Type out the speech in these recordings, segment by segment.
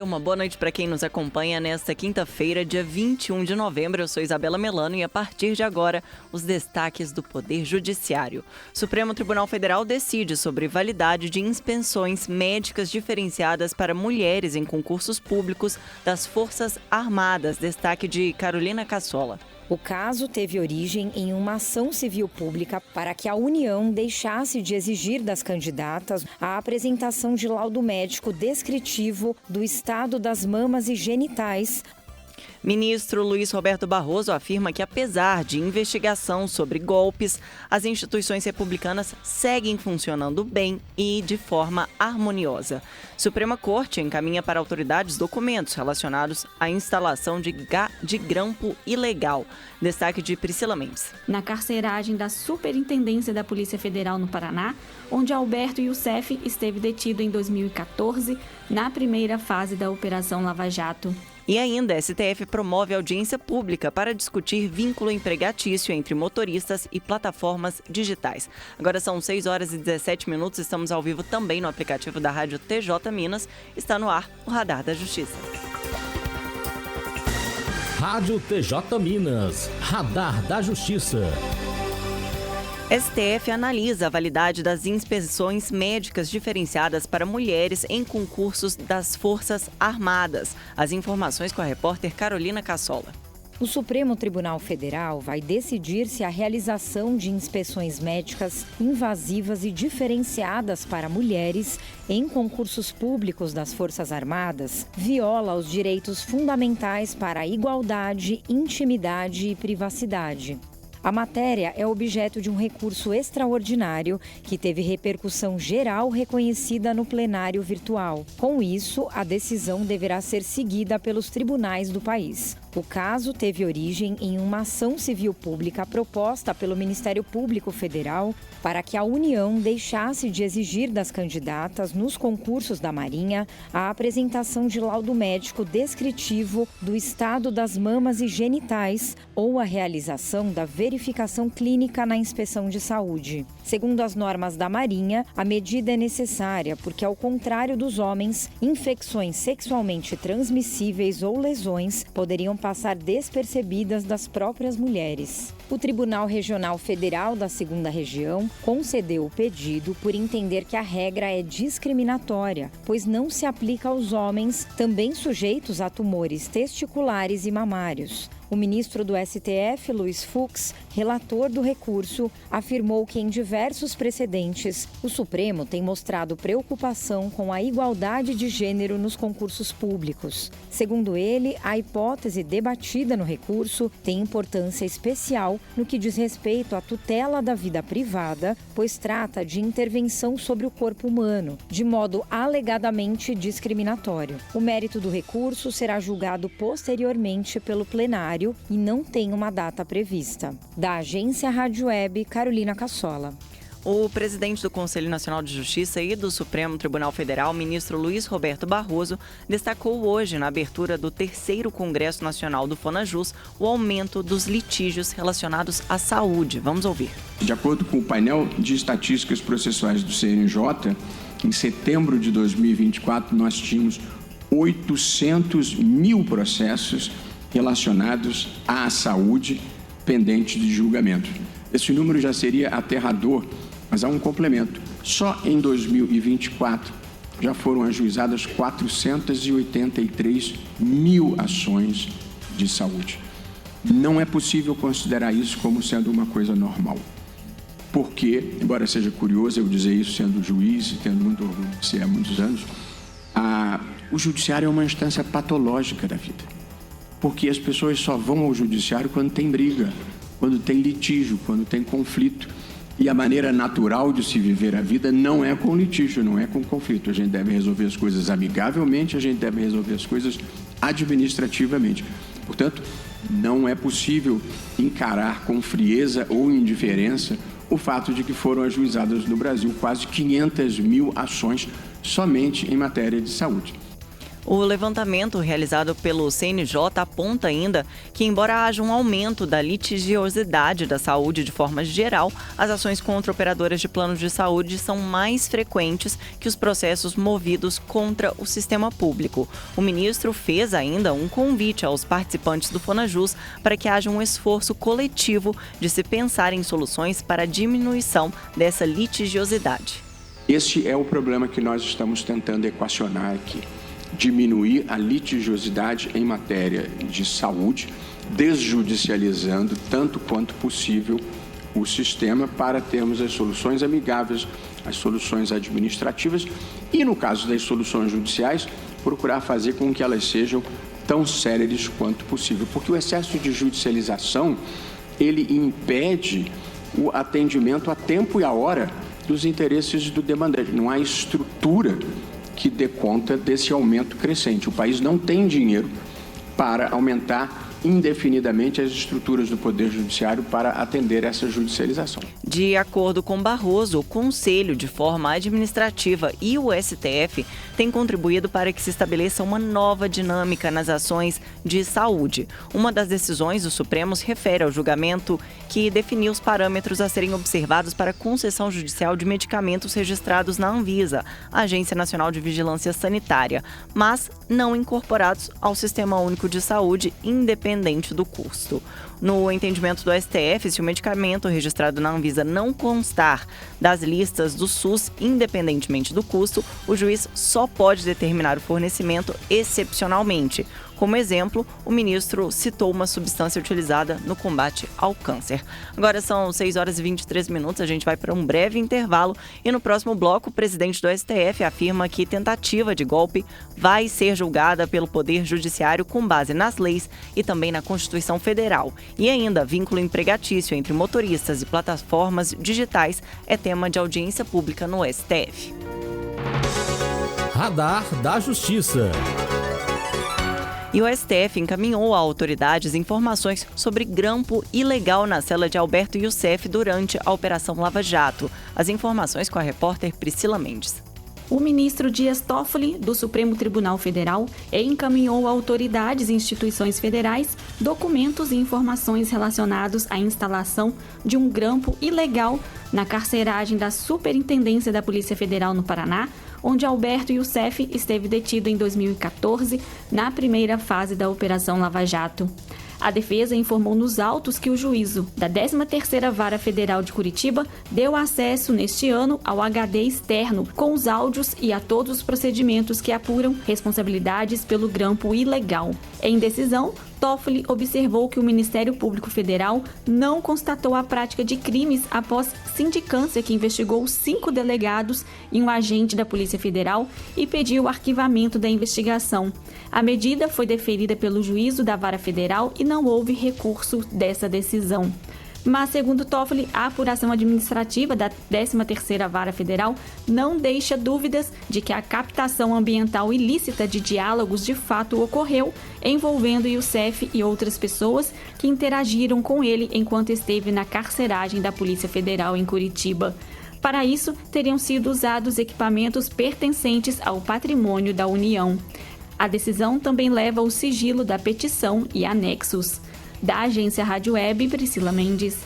Uma boa noite para quem nos acompanha nesta quinta-feira, dia 21 de novembro. Eu sou Isabela Melano e a partir de agora, os destaques do Poder Judiciário. Supremo Tribunal Federal decide sobre validade de inspeções médicas diferenciadas para mulheres em concursos públicos das Forças Armadas. Destaque de Carolina Cassola. O caso teve origem em uma ação civil pública para que a União deixasse de exigir das candidatas a apresentação de laudo médico descritivo do estado das mamas e genitais. Ministro Luiz Roberto Barroso afirma que, apesar de investigação sobre golpes, as instituições republicanas seguem funcionando bem e de forma harmoniosa. Suprema Corte encaminha para autoridades documentos relacionados à instalação de grampo ilegal. Destaque de Priscila Mendes. Na carceragem da Superintendência da Polícia Federal no Paraná, onde Alberto Youssef esteve detido em 2014, na primeira fase da Operação Lava Jato. E ainda, a STF promove audiência pública para discutir vínculo empregatício entre motoristas e plataformas digitais. Agora são 6 horas e 17 minutos, estamos ao vivo também no aplicativo da Rádio TJ Minas. Está no ar o Radar da Justiça. Rádio TJ Minas, Radar da Justiça. STF analisa a validade das inspeções médicas diferenciadas para mulheres em concursos das Forças Armadas. As informações com a repórter Carolina Cassola. O Supremo Tribunal Federal vai decidir se a realização de inspeções médicas invasivas e diferenciadas para mulheres em concursos públicos das Forças Armadas viola os direitos fundamentais para a igualdade, intimidade e privacidade. A matéria é objeto de um recurso extraordinário que teve repercussão geral reconhecida no plenário virtual. Com isso, a decisão deverá ser seguida pelos tribunais do país. O caso teve origem em uma ação civil pública proposta pelo Ministério Público Federal para que a União deixasse de exigir das candidatas nos concursos da Marinha a apresentação de laudo médico descritivo do estado das mamas e genitais ou a realização da verificação clínica na inspeção de saúde. Segundo as normas da Marinha, a medida é necessária porque, ao contrário dos homens, infecções sexualmente transmissíveis ou lesões poderiam passar despercebidas das próprias mulheres. O Tribunal Regional Federal da 2ª Região concedeu o pedido por entender que a regra é discriminatória, pois não se aplica aos homens também sujeitos a tumores testiculares e mamários. O ministro do STF, Luiz Fux, relator do recurso, afirmou que em diversos precedentes, o Supremo tem mostrado preocupação com a igualdade de gênero nos concursos públicos. Segundo ele, a hipótese debatida no recurso tem importância especial no que diz respeito à tutela da vida privada, pois trata de intervenção sobre o corpo humano, de modo alegadamente discriminatório. O mérito do recurso será julgado posteriormente pelo plenário e não tem uma data prevista. Da agência Rádio Web, Carolina Cassola. O presidente do Conselho Nacional de Justiça e do Supremo Tribunal Federal, ministro Luiz Roberto Barroso, destacou hoje, na abertura do 3º Congresso Nacional do FONAJUS, o aumento dos litígios relacionados à saúde. Vamos ouvir. De acordo com o painel de estatísticas processuais do CNJ, em setembro de 2024, nós tínhamos 800 mil processos relacionados à saúde pendentes de julgamento. Esse número já seria aterrador, mas há um complemento. Só em 2024 já foram ajuizadas 483 mil ações de saúde. Não é possível considerar isso como sendo uma coisa normal. Porque, embora seja curioso eu dizer isso sendo juiz e tendo muito orgulho de ser há muitos anos, o judiciário é uma instância patológica da vida. Porque as pessoas só vão ao judiciário quando tem briga, quando tem litígio, quando tem conflito. E a maneira natural de se viver a vida não é com litígio, não é com conflito. A gente deve resolver as coisas amigavelmente, a gente deve resolver as coisas administrativamente. Portanto, não é possível encarar com frieza ou indiferença o fato de que foram ajuizadas no Brasil quase 500 mil ações somente em matéria de saúde. O levantamento realizado pelo CNJ aponta ainda que, embora haja um aumento da litigiosidade da saúde de forma geral, as ações contra operadoras de planos de saúde são mais frequentes que os processos movidos contra o sistema público. O ministro fez ainda um convite aos participantes do Fonajus para que haja um esforço coletivo de se pensar em soluções para a diminuição dessa litigiosidade. Esse é o problema que nós estamos tentando equacionar aqui. Diminuir a litigiosidade em matéria de saúde, desjudicializando tanto quanto possível o sistema para termos as soluções amigáveis, as soluções administrativas e, no caso das soluções judiciais, procurar fazer com que elas sejam tão céleres quanto possível. Porque o excesso de judicialização, ele impede o atendimento a tempo e a hora dos interesses do demandante. Não há estrutura que dê conta desse aumento crescente. O país não tem dinheiro para aumentar indefinidamente as estruturas do Poder Judiciário para atender essa judicialização. De acordo com Barroso, o Conselho de Forma Administrativa e o STF têm contribuído para que se estabeleça uma nova dinâmica nas ações de saúde. Uma das decisões do Supremo se refere ao julgamento que definiu os parâmetros a serem observados para a concessão judicial de medicamentos registrados na Anvisa, a Agência Nacional de Vigilância Sanitária, mas não incorporados ao Sistema Único de Saúde, independente do custo. No entendimento do STF, se o medicamento registrado na Anvisa não constar das listas do SUS, independentemente do custo, o juiz só pode determinar o fornecimento excepcionalmente. Como exemplo, o ministro citou uma substância utilizada no combate ao câncer. Agora são 6 horas e 23 minutos, a gente vai para um breve intervalo e no próximo bloco o presidente do STF afirma que tentativa de golpe vai ser julgada pelo Poder Judiciário com base nas leis e também na Constituição Federal. E ainda, vínculo empregatício entre motoristas e plataformas digitais é tema de audiência pública no STF. Radar da Justiça. E o STF encaminhou a autoridades informações sobre grampo ilegal na cela de Alberto Youssef durante a Operação Lava Jato. As informações com a repórter Priscila Mendes. O ministro Dias Toffoli, do Supremo Tribunal Federal, encaminhou a autoridades e instituições federais documentos e informações relacionados à instalação de um grampo ilegal na carceragem da Superintendência da Polícia Federal no Paraná, onde Alberto Youssef esteve detido em 2014, na primeira fase da Operação Lava Jato. A defesa informou nos autos que o juízo da 13ª Vara Federal de Curitiba deu acesso neste ano ao HD externo com os áudios e a todos os procedimentos que apuram responsabilidades pelo grampo ilegal. Em decisão, Toffoli observou que o Ministério Público Federal não constatou a prática de crimes após sindicância que investigou 5 delegados e um agente da Polícia Federal e pediu o arquivamento da investigação. A medida foi deferida pelo juízo da Vara Federal e não houve recurso dessa decisão. Mas, segundo Toffoli, a apuração administrativa da 13ª Vara Federal não deixa dúvidas de que a captação ambiental ilícita de diálogos de fato ocorreu, envolvendo Youssef e outras pessoas que interagiram com ele enquanto esteve na carceragem da Polícia Federal em Curitiba. Para isso, teriam sido usados equipamentos pertencentes ao patrimônio da União. A decisão também leva o sigilo da petição e anexos. Da agência Rádio Web, Priscila Mendes.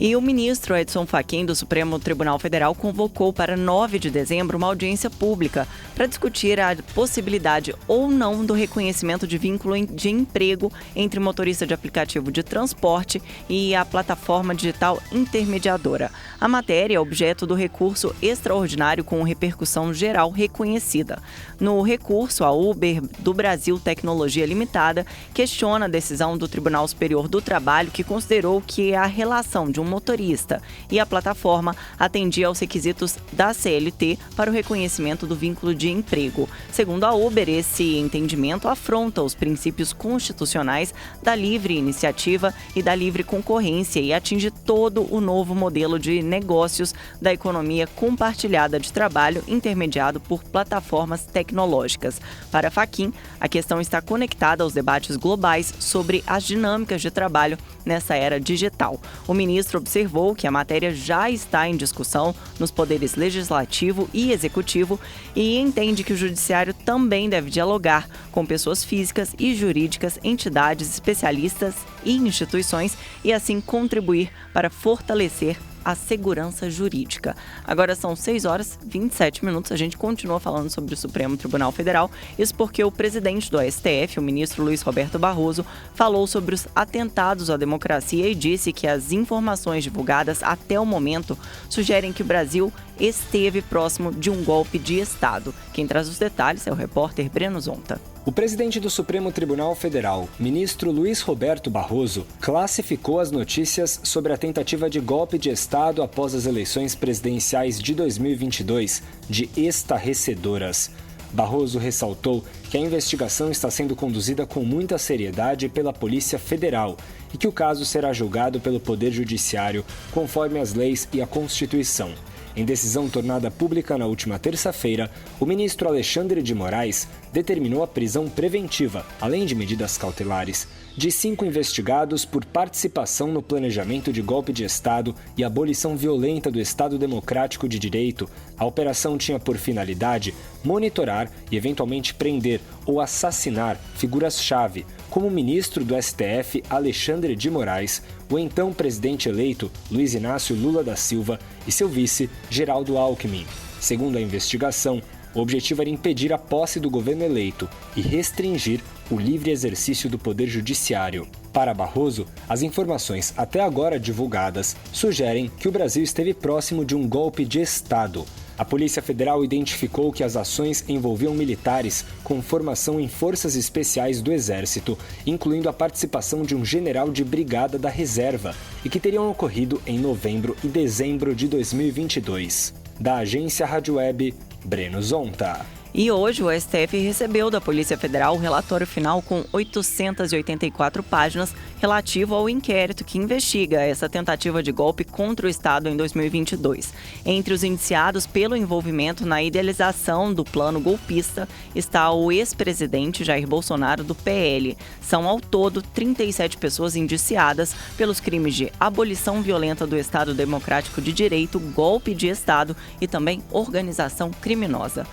E o ministro Edson Fachin, do Supremo Tribunal Federal, convocou para 9 de dezembro uma audiência pública para discutir a possibilidade ou não do reconhecimento de vínculo de emprego entre motorista de aplicativo de transporte e a plataforma digital intermediadora. A matéria é objeto do recurso extraordinário com repercussão geral reconhecida. No recurso, a Uber do Brasil Tecnologia Limitada questiona a decisão do Tribunal Superior do Trabalho, que considerou que a relação de um motorista e a plataforma atendia aos requisitos da CLT para o reconhecimento do vínculo de emprego. Segundo a Uber, esse entendimento afronta os princípios constitucionais da livre iniciativa e da livre concorrência e atinge todo o novo modelo de negócios da economia compartilhada de trabalho intermediado por plataformas tecnológicas. Para Fachin, A questão está conectada aos debates globais sobre as dinâmicas de trabalho nessa era digital. O ministro observou que a matéria já está em discussão nos poderes legislativo e executivo e entende que o judiciário também deve dialogar com pessoas físicas e jurídicas, entidades, especialistas e instituições e assim contribuir para fortalecer a segurança jurídica. Agora são 6h27. A gente continua falando sobre o Supremo Tribunal Federal. Isso porque o presidente do STF, o ministro Luiz Roberto Barroso, falou sobre os atentados à democracia e disse que as informações divulgadas até o momento sugerem que o Brasil esteve próximo de um golpe de Estado. Quem traz os detalhes é o repórter Breno Zonta. O presidente do Supremo Tribunal Federal, ministro Luiz Roberto Barroso, classificou as notícias sobre a tentativa de golpe de Estado após as eleições presidenciais de 2022 de estarrecedoras. Barroso ressaltou que a investigação está sendo conduzida com muita seriedade pela Polícia Federal e que o caso será julgado pelo Poder Judiciário conforme as leis e a Constituição. Em decisão tornada pública na última terça-feira, o ministro Alexandre de Moraes determinou a prisão preventiva, além de medidas cautelares, de 5 investigados por participação no planejamento de golpe de Estado e abolição violenta do Estado Democrático de Direito. A operação tinha por finalidade monitorar e eventualmente prender ou assassinar figuras-chave, como o ministro do STF, Alexandre de Moraes, o então presidente eleito, Luiz Inácio Lula da Silva, e seu vice, Geraldo Alckmin. Segundo a investigação, o objetivo era impedir a posse do governo eleito e restringir o livre exercício do poder judiciário. Para Barroso, as informações até agora divulgadas sugerem que o Brasil esteve próximo de um golpe de Estado. A Polícia Federal identificou que as ações envolviam militares com formação em forças especiais do Exército, incluindo a participação de um general de brigada da reserva, e que teriam ocorrido em novembro e dezembro de 2022. Da agência Rádio Web, Breno Zonta. E hoje o STF recebeu da Polícia Federal o relatório final com 884 páginas relativo ao inquérito que investiga essa tentativa de golpe contra o Estado em 2022. Entre os indiciados pelo envolvimento na idealização do plano golpista está o ex-presidente Jair Bolsonaro do PL. São ao todo 37 pessoas indiciadas pelos crimes de abolição violenta do Estado Democrático de Direito, golpe de Estado e também organização criminosa.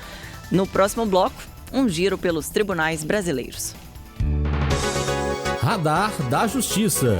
No próximo bloco, um giro pelos tribunais brasileiros. Radar da Justiça.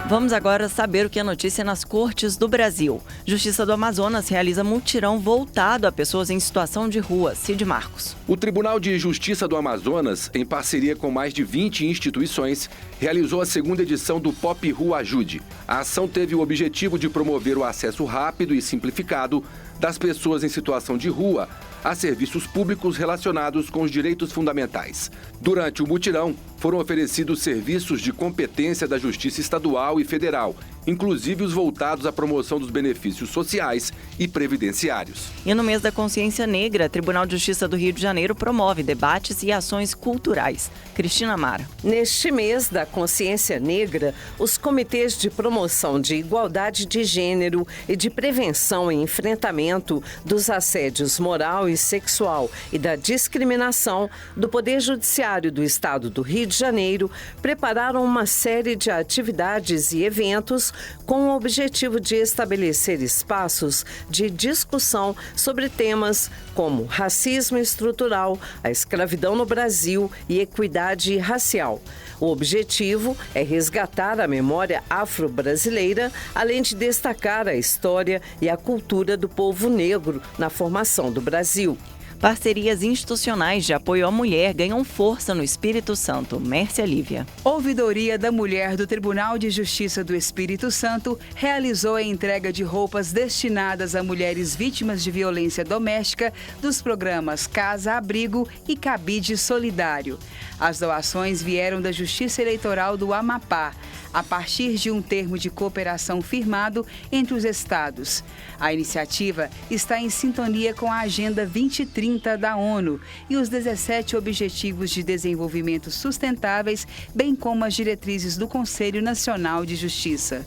Vamos agora saber o que é notícia nas cortes do Brasil. Justiça do Amazonas realiza mutirão voltado a pessoas em situação de rua. Cid Marcos. O Tribunal de Justiça do Amazonas, em parceria com mais de 20 instituições, realizou a segunda edição do Pop Rua Ajude. A ação teve o objetivo de promover o acesso rápido e simplificado das pessoas em situação de rua a serviços públicos relacionados com os direitos fundamentais. Durante o mutirão, foram oferecidos serviços de competência da Justiça Estadual e Federal, inclusive os voltados à promoção dos benefícios sociais e previdenciários. E no mês da Consciência Negra, o Tribunal de Justiça do Rio de Janeiro promove debates e ações culturais. Cristina Mara. Neste mês da Consciência Negra, os comitês de promoção de igualdade de gênero e de prevenção e enfrentamento dos assédios moral e sexual e da discriminação do Poder Judiciário do Estado do Rio de Janeiro prepararam uma série de atividades e eventos com o objetivo de estabelecer espaços de discussão sobre temas como racismo estrutural, a escravidão no Brasil e equidade racial. O objetivo é resgatar a memória afro-brasileira, além de destacar a história e a cultura do povo negro na formação do Brasil. Parcerias institucionais de apoio à mulher ganham força no Espírito Santo. Mércia Lívia. Ouvidoria da Mulher do Tribunal de Justiça do Espírito Santo realizou a entrega de roupas destinadas a mulheres vítimas de violência doméstica dos programas Casa Abrigo e Cabide Solidário. As doações vieram da Justiça Eleitoral do Amapá, a partir de um termo de cooperação firmado entre os estados. A iniciativa está em sintonia com a Agenda 2030 da ONU e os 17 Objetivos de Desenvolvimento Sustentáveis, bem como as diretrizes do Conselho Nacional de Justiça.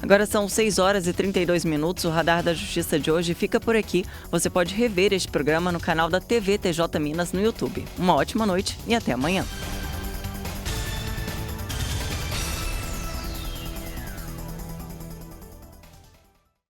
Agora são 6h32. O Radar da Justiça de hoje fica por aqui. Você pode rever este programa no canal da TV TJ Minas no YouTube. Uma ótima noite e até amanhã.